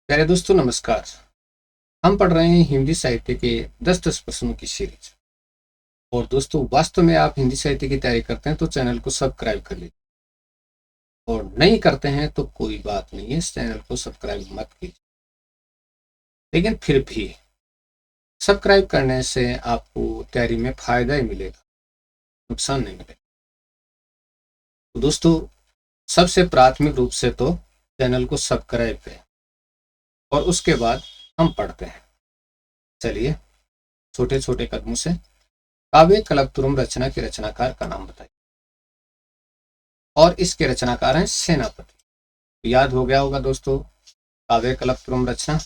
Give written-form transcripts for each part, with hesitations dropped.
प्यारे दोस्तों नमस्कार। हम पढ़ रहे हैं हिंदी साहित्य के 10-10 प्रश्नों की सीरीज। और दोस्तों वास्तव में आप हिंदी साहित्य की तैयारी करते हैं तो चैनल को सब्सक्राइब कर लीजिए, और नहीं करते हैं तो कोई बात नहीं है, इस चैनल को सब्सक्राइब मत कीजिए। लेकिन फिर भी सब्सक्राइब करने से आपको तैयारी में फायदा ही मिलेगा, नुकसान नहीं मिलेगा। तो दोस्तों सबसे प्राथमिक रूप से तो चैनल को सब्सक्राइब करें और उसके बाद हम पढ़ते हैं। चलिए छोटे छोटे कदमों से काव्य कल्पतरुम रचना के रचनाकार का नाम बताइए। और इसके रचनाकार हैं सेनापति। याद हो गया होगा दोस्तों, काव्य कल्पतरुम रचना,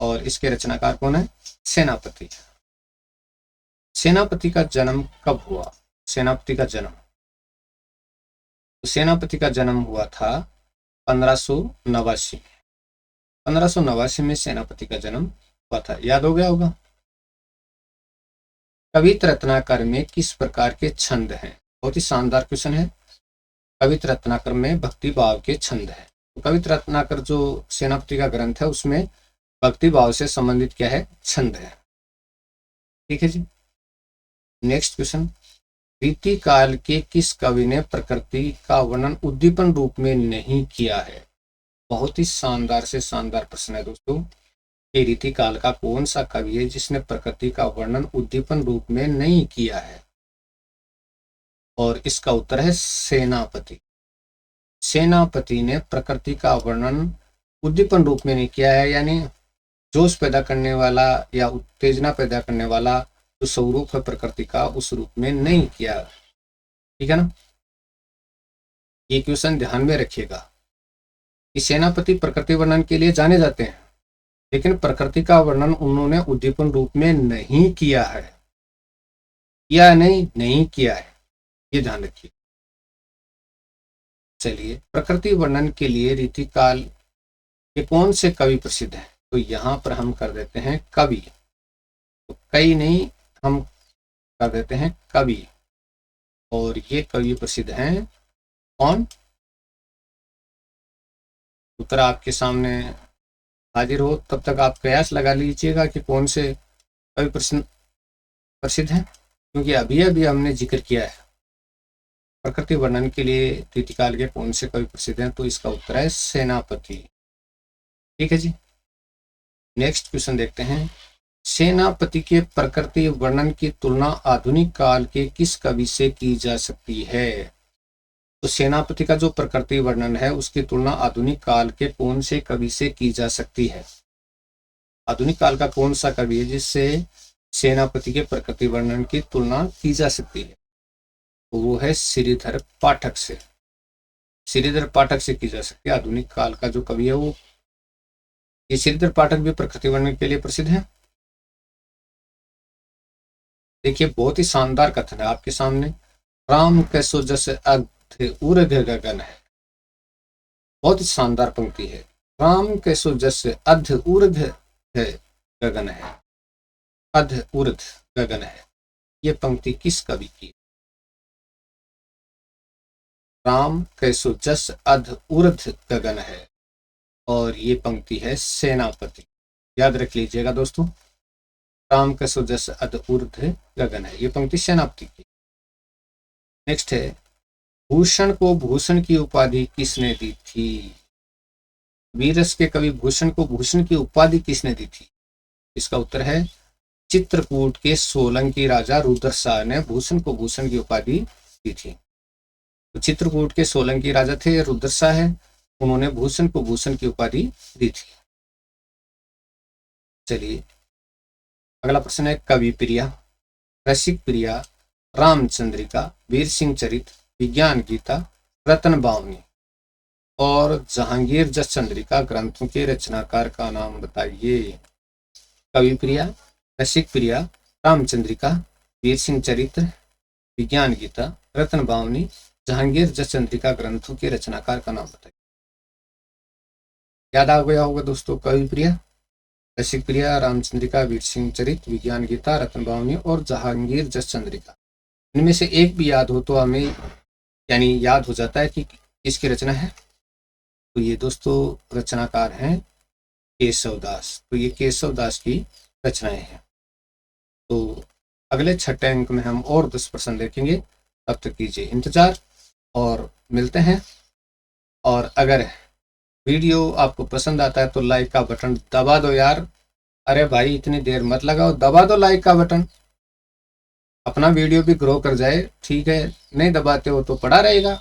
और इसके रचनाकार कौन है? सेनापति। सेनापति का जन्म कब हुआ? सेनापति का जन्म, तो सेनापति का जन्म हुआ था 1589 में। 1589 में सेनापति का जन्म हुआ था, याद हो गया होगा। कवित्र रत्नाकर में किस प्रकार के छंद हैं? बहुत ही शानदार क्वेश्चन है। कवित्र रत्नाकर में भक्ति भाव के छंद है। तो कवित्र रत्नाकर जो सेनापति का ग्रंथ है उसमें भक्ति भाव से संबंधित क्या है? छंद है। ठीक है जी। नेक्स्ट क्वेश्चन, रीति काल के किस कवि ने प्रकृति का वर्णन उद्दीपन रूप में नहीं किया है? बहुत ही शानदार से शानदार प्रश्न है दोस्तों। ये रीति काल का कौन सा कवि है जिसने प्रकृति का वर्णन उद्दीपन रूप में नहीं किया है? और इसका उत्तर है सेनापति। सेनापति ने प्रकृति का वर्णन उद्दीपन रूप में नहीं किया है, यानी जोश पैदा करने वाला या उत्तेजना पैदा करने वाला जो स्वरूप है प्रकृति का, उस रूप में नहीं किया। ठीक है ना। ये क्वेश्चन ध्यान में रखिएगा कि सेनापति प्रकृति वर्णन के लिए जाने जाते हैं, लेकिन प्रकृति का वर्णन उन्होंने उद्दीपन रूप में नहीं किया है। या नहीं किया है, ये ध्यान रखिए। चलिए, प्रकृति वर्णन के लिए रीतिकाल के कौन से कवि प्रसिद्ध हैं? तो यहां पर हम कर देते हैं कवि, तो कई नहीं, हम कर देते हैं कवि। और ये कवि प्रसिद्ध हैं कौन? उत्तर आपके सामने हाजिर हो, तब तक आप कयास लगा लीजिएगा कि कौन से कवि प्रसिद्ध हैं, क्योंकि अभी अभी हमने जिक्र किया है प्रकृति वर्णन के लिए रीतिकाल के कौन से कवि प्रसिद्ध हैं। तो इसका उत्तर है सेनापति। ठीक है जी। नेक्स्ट क्वेश्चन देखते हैं, सेनापति के प्रकृति वर्णन की तुलना आधुनिक काल के किस कवि से की जा सकती है? तो सेनापति का जो प्रकृति वर्णन है उसकी तुलना आधुनिक काल के कौन से कवि से की जा सकती है? आधुनिक काल का कौन सा कवि है जिससे सेनापति के प्रकृति वर्णन की तुलना की जा सकती है? तो वो है श्रीधर पाठक से। श्रीधर पाठक से की जा सकती है। आधुनिक काल का जो कवि है वो, ये श्रीधर पाठक भी प्रकृति वर्णन के लिए प्रसिद्ध है। देखिए, बहुत ही शानदार कथन है आपके सामने। राम कैसो जस अग्ध उर्ग गगन है। बहुत ही शानदार पंक्ति है। राम कैसो जस अध उर्ध है गगन है, अध उर्ध गगन है। ये पंक्ति किस कवि की? राम कैसो जस अध उर्ध गगन है, और ये पंक्ति है सेनापति। याद रख लीजिएगा दोस्तों, राम कैसो जस अध उर्ध गगन है, ये पंक्ति सेनापति की। नेक्स्ट है, भूषण को भूषण की उपाधि किसने दी थी? वीरस के कवि भूषण को भूषण की उपाधि किसने दी थी? इसका उत्तर है चित्रकूट के सोलंकी राजा रुद्रशाह ने भूषण को भूषण की उपाधि दी थी। तो चित्रकूट के सोलंकी राजा थे रुद्रशाह है, उन्होंने भूषण को भूषण की उपाधि दी थी। चलिए, अगला प्रश्न है, कवि प्रिया, रसिक प्रिया, रामचंद्रिका, वीर सिंह चरित, विज्ञान गीता, रतन बावनी और जहांगीर जस चंद्रिका ग्रंथों के रचनाकार का नाम बताइए। कवि प्रिया, रसिक प्रिया, रामचंद्रिका, वीर सिंह चरित्र, विज्ञान गीता, रतन बावनी, जहांगीर जस चंद्रिका ग्रंथों के रचनाकार का नाम बताइए। याद आ गया होगा दोस्तों, कवि प्रिया, रसिक प्रिया, रामचंद्रिका, वीर सिंह चरित, विज्ञान गीता, रतन बावनी और जहांगीर जस चंद्रिका। इनमें से एक भी याद हो तो हमें यानी याद हो जाता है कि इसकी रचना है। तो ये दोस्तों रचनाकार हैं केशव दास। तो ये केशव दास की रचनाएं हैं। तो अगले छठे अंक में हम और 10 प्रश्न देखेंगे। तब तक कीजिए इंतजार और मिलते हैं। और अगर वीडियो आपको पसंद आता है तो लाइक का बटन दबा दो यार। अरे भाई इतनी देर मत लगाओ, दबा दो लाइक का बटन, अपना वीडियो भी ग्रो कर जाए। ठीक है, नहीं दबाते हो तो पड़ा रहेगा।